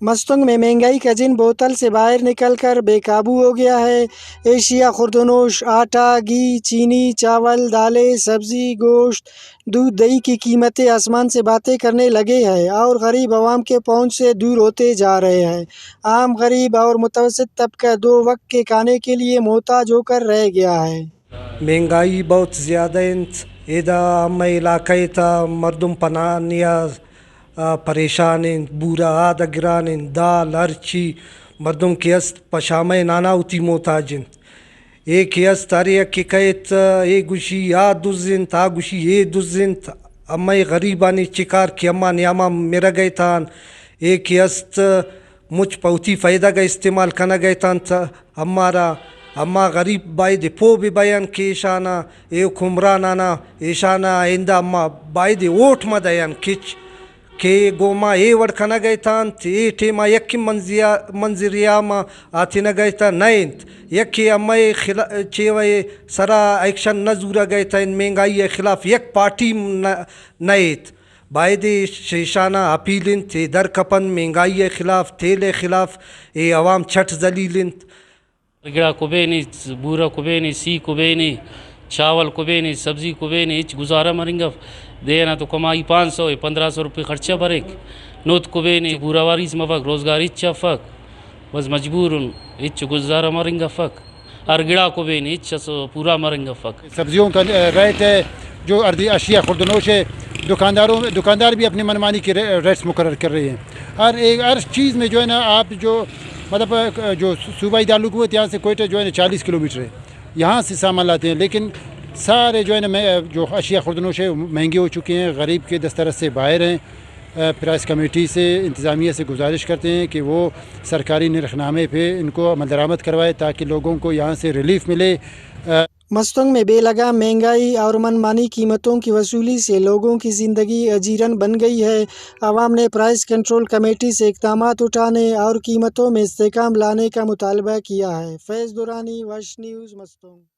मस्तंग में महंगाई का जिन बोतल से बाहर निकल कर बेकाबू हो गया है। एशिया खुर्दनोश आटा, घी, चीनी, चावल, दालें, सब्जी, गोश्त, दूध, दही की कीमतें आसमान से बातें करने लगे हैं और गरीब आवाम के पहुंच से दूर होते जा रहे हैं। आम गरीब और मुतवसत तबका दो वक्त के खाने के लिए मोहताज होकर रह गया है। महंगाई बहुत ज़्यादा इधर हम इलाके था मर्दम पना नियाज परेशान बूरा आद गिरान दाल हर ची मर्दम की अस्त पशाम नाना उती मोहताजिन एक यस तारिया की कहत ए गुशी आ दुजिन ता गुशी ए दुजिन अम्मा गरीबानी चिकार की अम्मा नियामा मेरा गए थान एक यस्त मुझ पौती फ़ायदा का इस्तेमाल करना गए थान हमारा अम्मा गरीब बाई दे पो भी बयान के ईशाना ए खुमरा नाना ईशाना आइंदा अम्मा बाई दे ओठ मदयान किच के गोमा ए वड़खना गए थान ते टेमा यक्की मंजिरियामा आती न गए था नैंत यक्की अम्मे खिला चेवे सरा एक्शन नजूरा गए था इन महंगाई के खिलाफ यक पार्टी नैत बायदे शेशाना अपीलिन थे दर कपन महंगाई के खिलाफ तेल खिलाफ ए अवाम छठ जलीलिन गिड़ा कुबेनी बूरा कुबेनी सी कुबेनी चावल कुबेनी सब्जी कुबेनी इच गुजारा मरेंगे देना तो कमाई 500 1500 रुपये खर्चा भरे नोत कुबेनी पूरा वारिस मफक रोज़गार इच्छा फ़क बस मजबूर इच गुजारा मरेंगे फ़क और गिड़ा कुबेनी इच्छा सो पूरा मरेंगे फ़क। सब्जियों का रेट है जो अर्दी अशिया खुर्दनोश है, दुकानदार भी अपनी मनमानी के रेट्स मुकर्रर कर रहे हैं। हर चीज़ में जो है ना आप जो मतलब जो सूबाई दारकूमत यहाँ से कोयटा जो है ना 40 किलोमीटर है, यहाँ से सामान लाते हैं, लेकिन सारे जो है ना जो अशिया खुर्दनोश है महंगे हो चुके हैं, गरीब के दस्तरस से बाहर हैं। प्राइस कमेटी से इंतज़ामिया से गुजारिश करते हैं कि वो सरकारी नरखनामे पे इनको अमल दरामद करवाए ताकि लोगों को यहाँ से रिलीफ मिले। मस्तंग में बेलगाम महंगाई और मनमानी कीमतों की वसूली से लोगों की ज़िंदगी अजीरन बन गई है। आवाम ने प्राइस कंट्रोल कमेटी से इक़दामात उठाने और कीमतों में इस्तेहकाम लाने का मुतालबा किया है। फैज़ दुरानी, वश न्यूज़, मस्तंग।